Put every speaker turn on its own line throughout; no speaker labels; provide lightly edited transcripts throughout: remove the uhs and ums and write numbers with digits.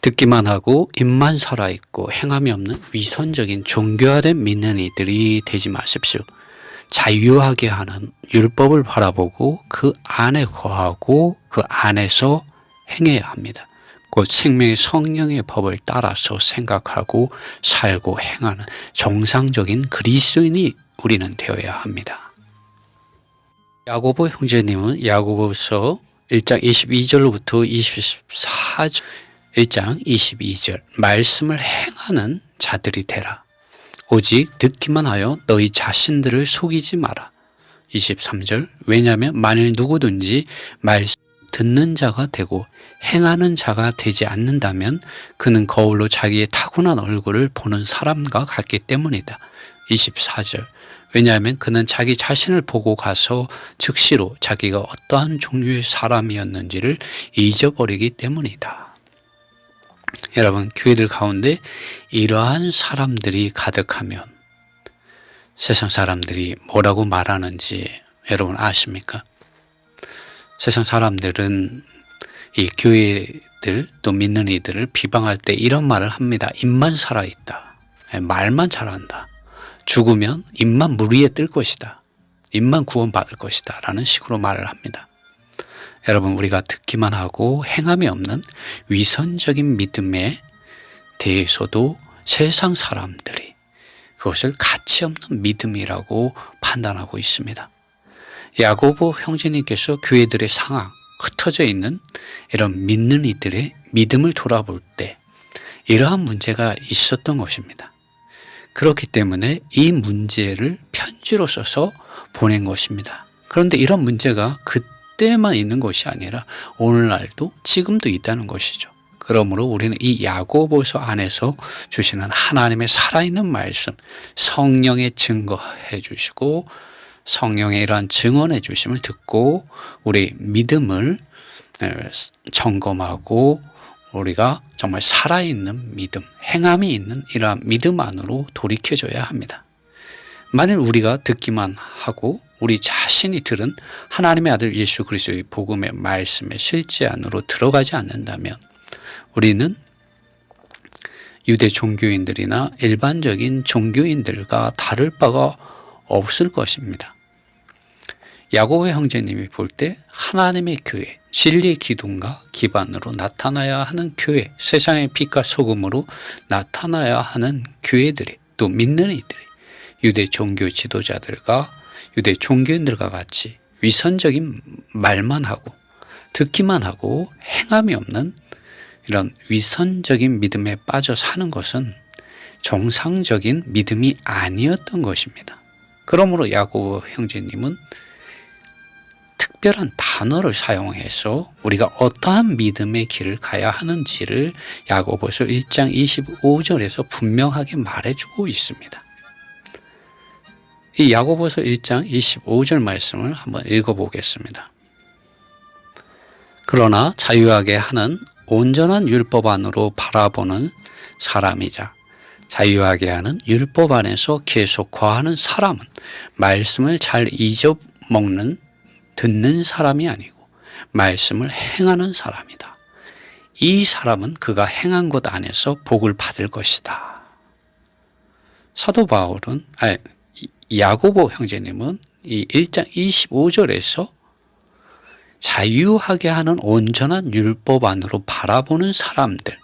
듣기만 하고 입만 살아있고 행함이 없는 위선적인 종교화된 믿는 이들이 되지 마십시오. 자유하게 하는 율법을 바라보고 그 안에 거하고 그 안에서 행해야 합니다. 곧 생명의 성령의 법을 따라서 생각하고 살고 행하는 정상적인 그리스도인이 우리는 되어야 합니다. 야고보 형제님은 야고보서 1장 22절로부터 24절 1장 22절 말씀을 행하는 자들이 되라. 오직 듣기만 하여 너희 자신들을 속이지 마라. 23절 왜냐하면 만일 누구든지 말씀 듣는 자가 되고 행하는 자가 되지 않는다면 그는 거울로 자기의 타고난 얼굴을 보는 사람과 같기 때문이다. 24절 왜냐하면 그는 자기 자신을 보고 가서 즉시로 자기가 어떠한 종류의 사람이었는지를 잊어버리기 때문이다. 여러분, 교회들 가운데 이러한 사람들이 가득하면 세상 사람들이 뭐라고 말하는지 여러분 아십니까? 세상 사람들은 이 교회들 또 믿는 이들을 비방할 때 이런 말을 합니다. 입만 살아있다. 말만 잘한다. 죽으면 입만 물 위에 뜰 것이다. 입만 구원받을 것이다. 라는 식으로 말을 합니다. 여러분, 우리가 듣기만 하고 행함이 없는 위선적인 믿음에 대해서도 세상 사람들이 그것을 가치 없는 믿음이라고 판단하고 있습니다. 야고보 형제님께서 교회들의 상황, 흩어져 있는 이런 믿는 이들의 믿음을 돌아볼 때 이러한 문제가 있었던 것입니다. 그렇기 때문에 이 문제를 편지로 써서 보낸 것입니다. 그런데 이런 문제가 그때만 있는 것이 아니라 오늘날도 지금도 있다는 것이죠. 그러므로 우리는 이 야고보서 안에서 주시는 하나님의 살아있는 말씀, 성령의 증거해 주시고 성령의 이러한 증언해 주심을 듣고 우리 믿음을 점검하고 우리가 정말 살아있는 믿음, 행함이 있는 이러한 믿음 안으로 돌이켜줘야 합니다. 만일 우리가 듣기만 하고 우리 자신이 들은 하나님의 아들 예수 그리스도의 복음의 말씀의 실제 안으로 들어가지 않는다면 우리는 유대 종교인들이나 일반적인 종교인들과 다를 바가 없을 것입니다. 야고보 형제님이 볼 때 하나님의 교회, 진리의 기둥과 기반으로 나타나야 하는 교회, 세상의 빛과 소금으로 나타나야 하는 교회들이 또 믿는 이들이 유대 종교 지도자들과 유대 종교인들과 같이 위선적인 말만 하고 듣기만 하고 행함이 없는 이런 위선적인 믿음에 빠져 사는 것은 정상적인 믿음이 아니었던 것입니다. 그러므로 야고보 형제님은 특별한 단어를 사용해서 우리가 어떠한 믿음의 길을 가야 하는지를 야고보서 1장 25절에서 분명하게 말해주고 있습니다. 이 야고보서 1장 25절 말씀을 한번 읽어보겠습니다. 그러나 자유하게 하는 온전한 율법 안으로 바라보는 사람이자 자유하게 하는 율법 안에서 계속 거하는 사람은 말씀을 잘 잊어먹는 듣는 사람이 아니고 말씀을 행하는 사람이다. 이 사람은 그가 행한 것 안에서 복을 받을 것이다. 사도 바울은 야고보 형제님은 이 1장 25절에서 자유하게 하는 온전한 율법 안으로 바라보는 사람들,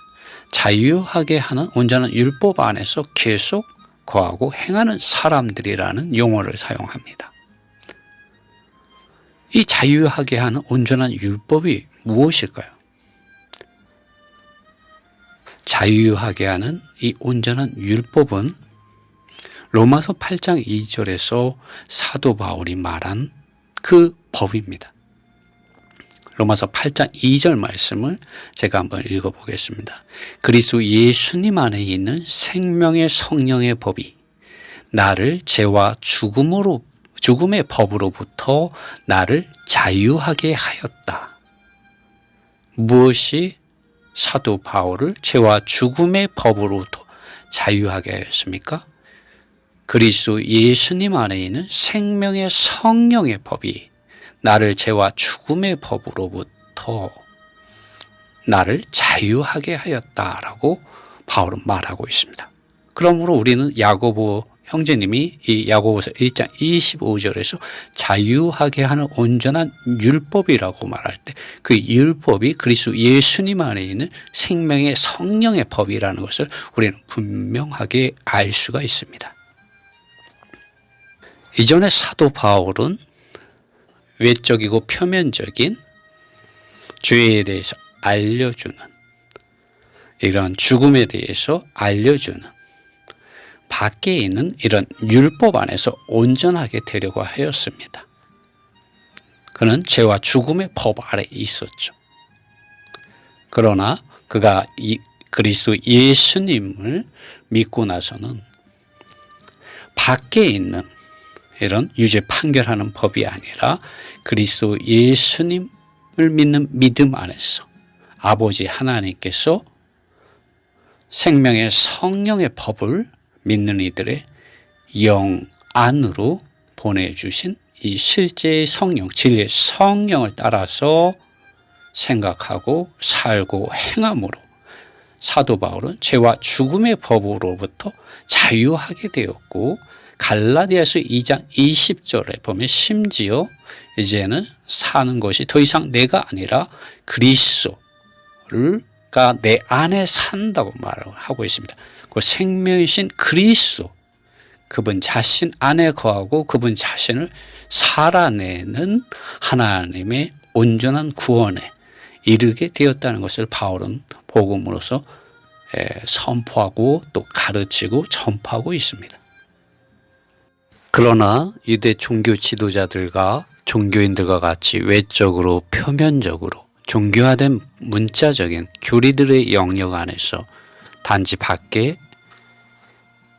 자유하게 하는 온전한 율법 안에서 계속 거하고 행하는 사람들이라는 용어를 사용합니다. 이 자유하게 하는 온전한 율법이 무엇일까요? 자유하게 하는 이 온전한 율법은 로마서 8장 2절에서 사도 바울이 말한 그 법입니다. 로마서 8장 2절 말씀을 제가 한번 읽어보겠습니다. 그리스도 예수님 안에 있는 생명의 성령의 법이 나를 죄와 죽음의 법으로부터 나를 자유하게 하였다. 무엇이 사도 바울을 죄와 죽음의 법으로부터 자유하게 하였습니까? 그리스도 예수님 안에 있는 생명의 성령의 법이 나를 죄와 죽음의 법으로부터 나를 자유하게 하였다라고 바울은 말하고 있습니다. 그러므로 우리는 야고보 형제님이 이 야고보서 1장 25절에서 자유하게 하는 온전한 율법이라고 말할 때 그 율법이 그리스도 예수님 안에 있는 생명의 성령의 법이라는 것을 우리는 분명하게 알 수가 있습니다. 이전에 사도 바울은 외적이고 표면적인 죄에 대해서 알려주는, 이런 죽음에 대해서 알려주는, 밖에 있는 이런 율법 안에서 온전하게 되려고 하였습니다. 그는 죄와 죽음의 법 아래 있었죠. 그러나 그가 그리스도 예수님을 믿고 나서는 밖에 있는 이런 유죄 판결하는 법이 아니라 그리스도 예수님을 믿는 믿음 안에서 아버지 하나님께서 생명의 성령의 법을 믿는 이들의 영 안으로 보내주신 이 실제의 성령, 진리의 성령을 따라서 생각하고 살고 행함으로 사도 바울은 죄와 죽음의 법으로부터 자유하게 되었고, 갈라디아서 2장 20절에 보면 심지어 이제는 사는 것이 더 이상 내가 아니라 그리스도가 내 안에 산다고 말을 하고 있습니다. 그 생명이신 그리스도, 그분 자신 안에 거하고 그분 자신을 살아내는 하나님의 온전한 구원에 이르게 되었다는 것을 바울은 복음으로서 선포하고 또 가르치고 전파하고 있습니다. 그러나 유대 종교 지도자들과 종교인들과 같이 외적으로 표면적으로 종교화된 문자적인 교리들의 영역 안에서 단지 밖에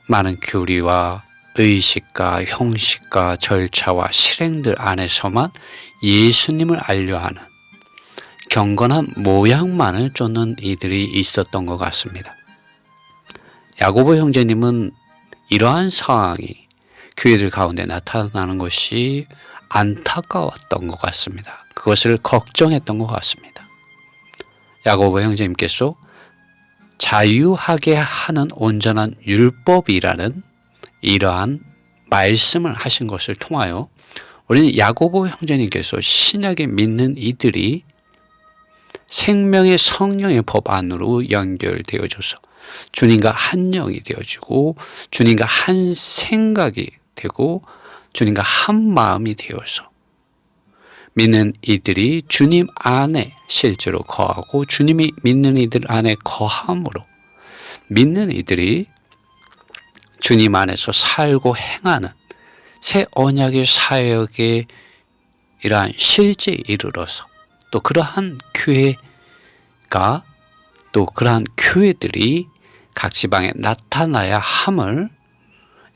많은 교리와 의식과 형식과 절차와 실행들 안에서만 예수님을 알려하는 경건한 모양만을 쫓는 이들이 있었던 것 같습니다. 야고보 형제님은 이러한 상황이 교회들 가운데 나타나는 것이 안타까웠던 것 같습니다. 그것을 걱정했던 것 같습니다. 야고보 형제님께서 자유하게 하는 온전한 율법이라는 이러한 말씀을 하신 것을 통하여 우리는 야고보 형제님께서 신약에 믿는 이들이 생명의 성령의 법 안으로 연결되어져서 주님과 한 영이 되어지고 주님과 한 생각이 되고 주님과 한 마음이 되어서 믿는 이들이 주님 안에 실제로 거하고 주님이 믿는 이들 안에 거함으로 믿는 이들이 주님 안에서 살고 행하는 새 언약의 사역의 이러한 실제에 이르러서 또 그러한 교회가 또 그러한 교회들이 각 지방에 나타나야 함을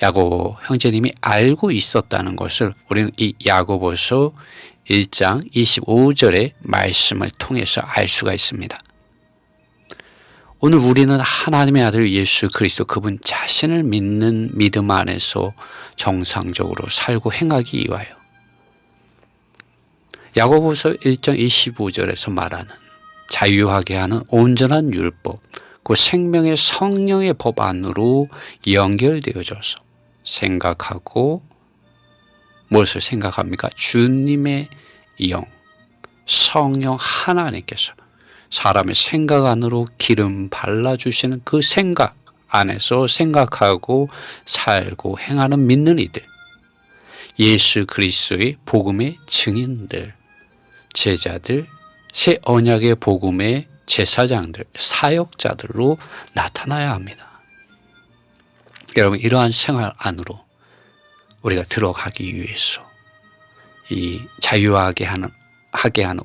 야고보 형제님이 알고 있었다는 것을 우리는 이 야고보서 1장 25절의 말씀을 통해서 알 수가 있습니다. 오늘 우리는 하나님의 아들 예수 그리스도 그분 자신을 믿는 믿음 안에서 정상적으로 살고 행하기 위하여 야고보서 1장 25절에서 말하는 자유하게 하는 온전한 율법, 그 생명의 성령의 법 안으로 연결되어져서 생각하고 무엇을 생각합니까? 주님의 영, 성령 하나님께서 사람의 생각 안으로 기름 발라주시는 그 생각 안에서 생각하고 살고 행하는 믿는 이들, 예수 그리스도의 복음의 증인들, 제자들, 새 언약의 복음의 제사장들, 사역자들로 나타나야 합니다. 여러분, 이러한 생활 안으로 우리가 들어가기 위해서 이 자유하게 하는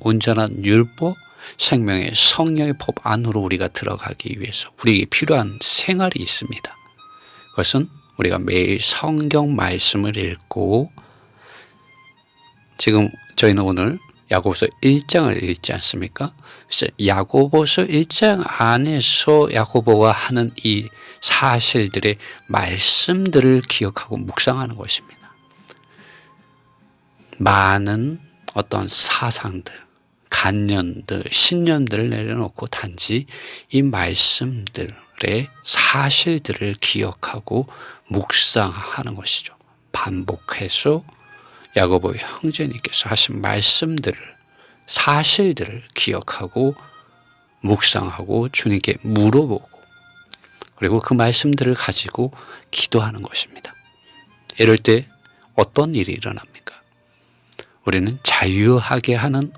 온전한 율법, 생명의 성령의 법 안으로 우리가 들어가기 위해서 우리에게 필요한 생활이 있습니다. 그것은 우리가 매일 성경 말씀을 읽고, 지금 저희는 오늘 야고보서 1장을 읽지 않습니까? 그래서 야고보서 1장 안에서 야고보가 하는 이 사실들의 말씀들을 기억하고 묵상하는 것입니다. 많은 어떤 사상들, 관념들, 신념들을 내려놓고 단지 이 말씀들의 사실들을 기억하고 묵상하는 것이죠. 반복해서 야고보 형제님께서 하신 말씀들을, 사실들을 기억하고 묵상하고 주님께 물어보고, 그리고 그 말씀들을 가지고 기도하는 것입니다. 이럴 때 어떤 일이 일어납니까? 우리는 자유하게 하는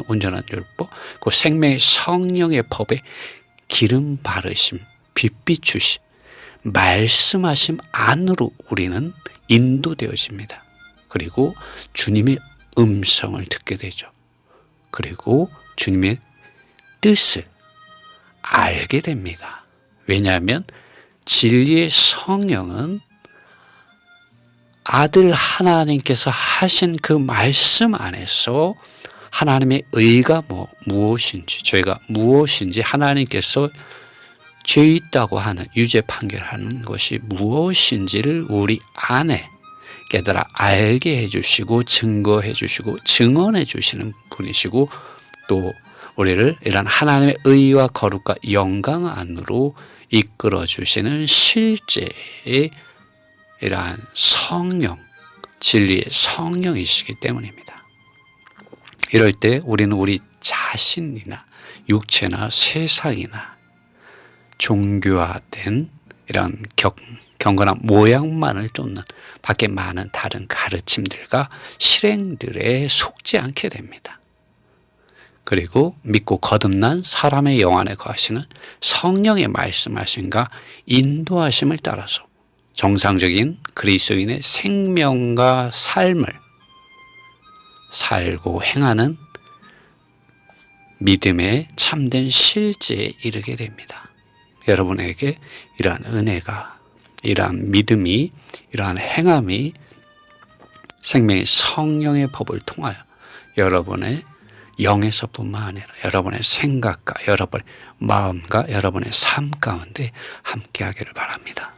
온전한 율법, 그 생명의 성령의 법에 기름 바르심, 빛 비추심, 말씀하심 안으로 우리는 인도되어집니다. 그리고 주님의 음성을 듣게 되죠. 그리고 주님의 뜻을 알게 됩니다. 왜냐하면 진리의 성령은 아들 하나님께서 하신 그 말씀 안에서 하나님의 의가 무엇인지, 저희가 무엇인지, 하나님께서 죄 있다고 하는 유죄 판결하는 것이 무엇인지를 우리 안에 깨달아 알게 해주시고 증거해 주시고 증언해 주시는 분이시고, 또 우리를 이런 하나님의 의와 거룩과 영광 안으로 이끌어 주시는 실제의 이러한 성령, 진리의 성령이시기 때문입니다. 이럴 때 우리는 우리 자신이나 육체나 세상이나 종교화된 이런 경건한 모양만을 쫓는 밖에 많은 다른 가르침들과 실행들에 속지 않게 됩니다. 그리고 믿고 거듭난 사람의 영 안에 거하시는 성령의 말씀하심과 인도하심을 따라서 정상적인 그리스도인의 생명과 삶을 살고 행하는 믿음의 참된 실제에 이르게 됩니다. 여러분에게 이러한 은혜가, 이러한 믿음이, 이러한 행함이 생명의 성령의 법을 통하여 여러분의 영에서뿐만 아니라 여러분의 생각과 여러분의 마음과 여러분의 삶 가운데 함께하기를 바랍니다.